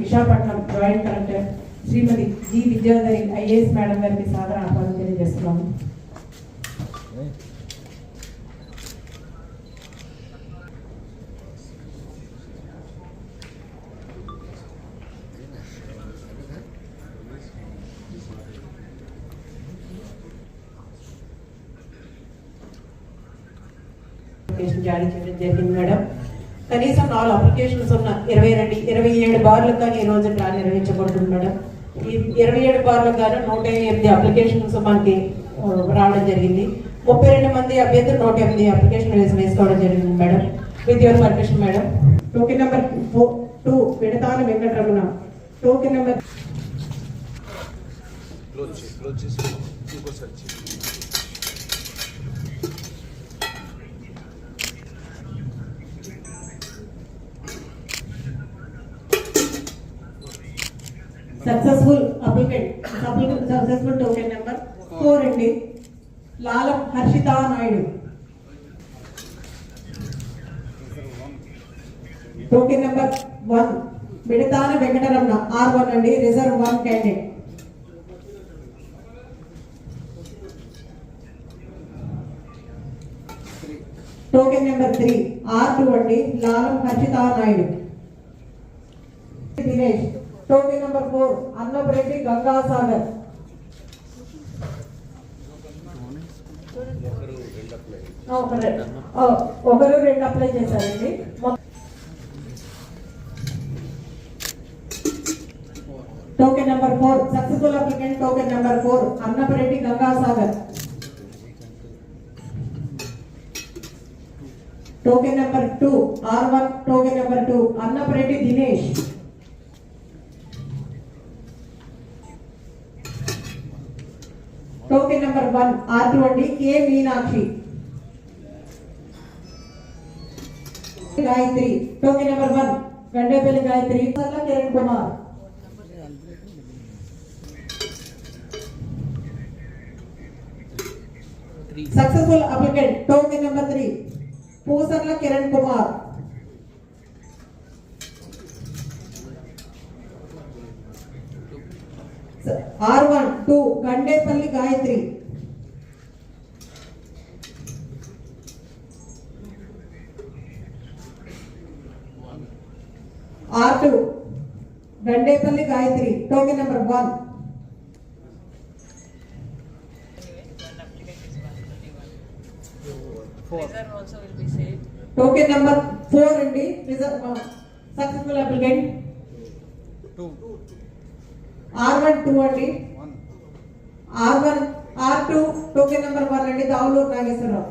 Visakhapatnam joint collector శ్రీమతి G Vidyadhari IAS madam గారికి సాదర ఆహ్వానం తెలియజేస్తున్నాము. జారీ చేయడం జరిగింది మేడం. కనీసం 4 అప్లికేషన్స్ ఉన్న 27 బార్లకు కానీ ఈ రోజు డ్రా నిర్వహించబడుతుంది మేడం. ఈ 27 బార్లకు గాను 108 అప్లికేషన్స్ మనకి రావడం జరిగింది. 32 మంది అభ్యర్థులు 108 అప్లికేషన్ వేసుకోవడం జరిగింది madam. With your permission madam. Token number 2 Vidatana Venkataramana. Token number successful token number 4 అండి. Lalam Harshita Naidu. Token number 1 Vidatana Venkataramana R1 అండి, reserve 1 candidate. Token number 3 R2 అండి, లాలం హర్షితా నాయుడు. దినేష్. Token number 4 Annapareddy Gangasagar. ఒకరు 2 అప్లై చేశారండి. Token number 4 successful applicant. Token number 4 Annapareddy Gangasagar. Token number 2 R1. Token number 2 Annapareddy Dinesh. Token number 1 R2 అండి, K Meenakshi. Gayatri. Token number 1 Gandepalli Gayatri. Kiran Kumar. Successful applicant. Token number 3 Pusarla Kiran Kumar. R1 2 Gandepalli Gayatri. R2 Gandepalli Gayatri. Token number 1 token number 4 అండి, successful applicant. R1 2 అండి, R2 token number 1 అండి, Davuluru Nageswararao.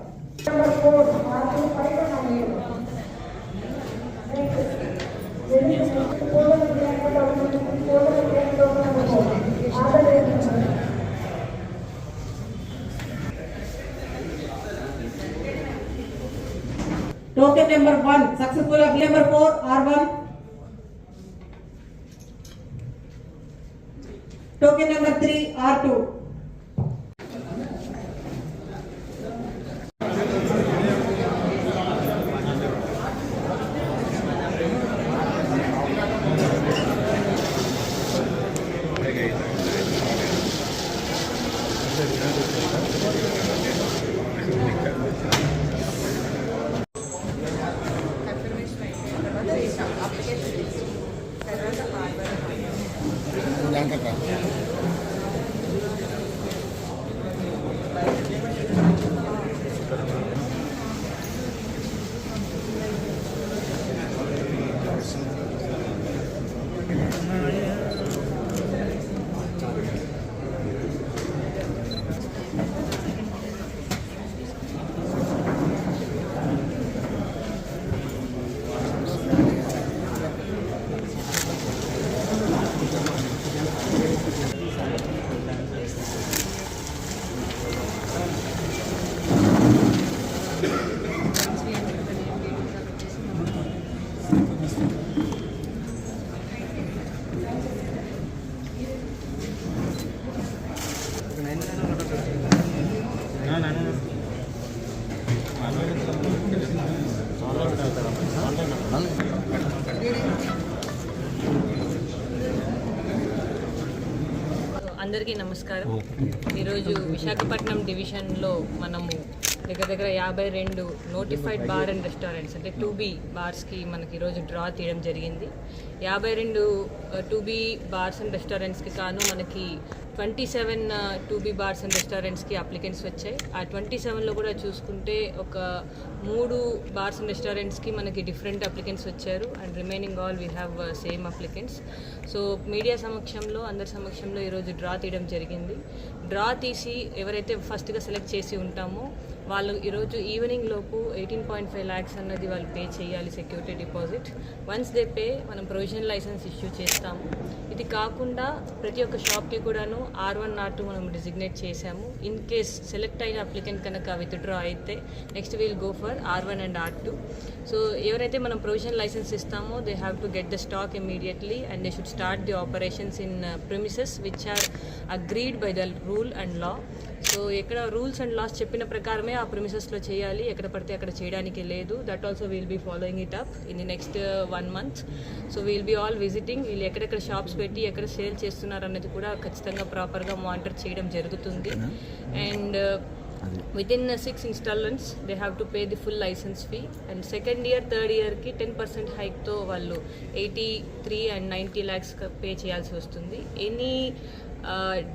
Token number 1 successful applicant. Number 4 R1. Token number 3 R2. అందరికీ నమస్కారం. ఈరోజు విశాఖపట్నం డివిజన్లో మనము దగ్గర 52 నోటిఫైడ్ బార్ అండ్ రెస్టారెంట్స్ అంటే 2B బార్స్కి మనకి ఈరోజు డ్రా తీయడం జరిగింది. 52 2B బార్స్ అండ్ రెస్టారెంట్స్కి కాను మనకి 27 2B బార్స్ అండ్ రెస్టారెంట్స్కి అప్లికెంట్స్ వచ్చాయి. ఆ 27లో కూడా చూసుకుంటే ఒక 3 బార్స్ అండ్ రెస్టారెంట్స్కి మనకి డిఫరెంట్ అప్లికెంట్స్ వచ్చారు and remaining all we have same applicants. So media సమక్షంలో అందరి సమక్షంలో ఈరోజు డ్రా తీయడం జరిగింది. డ్రా తీసి ఎవరైతే ఫస్ట్గా సెలెక్ట్ చేసి ఉంటామో వాళ్ళు ఈరోజు ఈవినింగ్ లోపు 18.5 lakhs అన్నది వాళ్ళు పే చేయాలి security deposit. Once they pay మనం ప్రొవిజనల్ లైసెన్స్ ఇష్యూ చేస్తాము. ఇది కాకుండా ప్రతి ఒక్క షాప్కి కూడాను R1 R2 మనం డిజిగ్నేట్ చేశాము. ఇన్ కేస్ సెలెక్ట్ అయిన అప్లికెంట్ కనుక విత్డ్రా అయితే next we'll go for R1 and R2. So ఎవరైతే మనం ప్రొవిజనల్ లైసెన్స్ ఇస్తామో they have to get the stock immediately and they should start the operations in premises which are agreed by the rule and law. So ఎక్కడ rules and laws చెప్పిన ప్రకారమే ఆ ప్రిమిసెస్లో చేయాలి, ఎక్కడ పడితే అక్కడ చేయడానికి లేదు. That also will be following it up in the next 1 month. So will be all visiting, వీళ్ళు ఎక్కడెక్కడ షాప్స్ పెట్టి ఎక్కడ సేల్ చేస్తున్నారు అన్నది కూడా ఖచ్చితంగా ప్రాపర్గా మానిటర్ చేయడం జరుగుతుంది. And within 6 installments they have to pay the full license fee and second year third year ki 10% hike తో వాళ్ళు 83 and 90 lakhs pay చేయాల్సి వస్తుంది. Any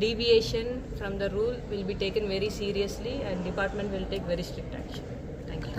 deviation from the rule will be taken very seriously and department will take very strict action.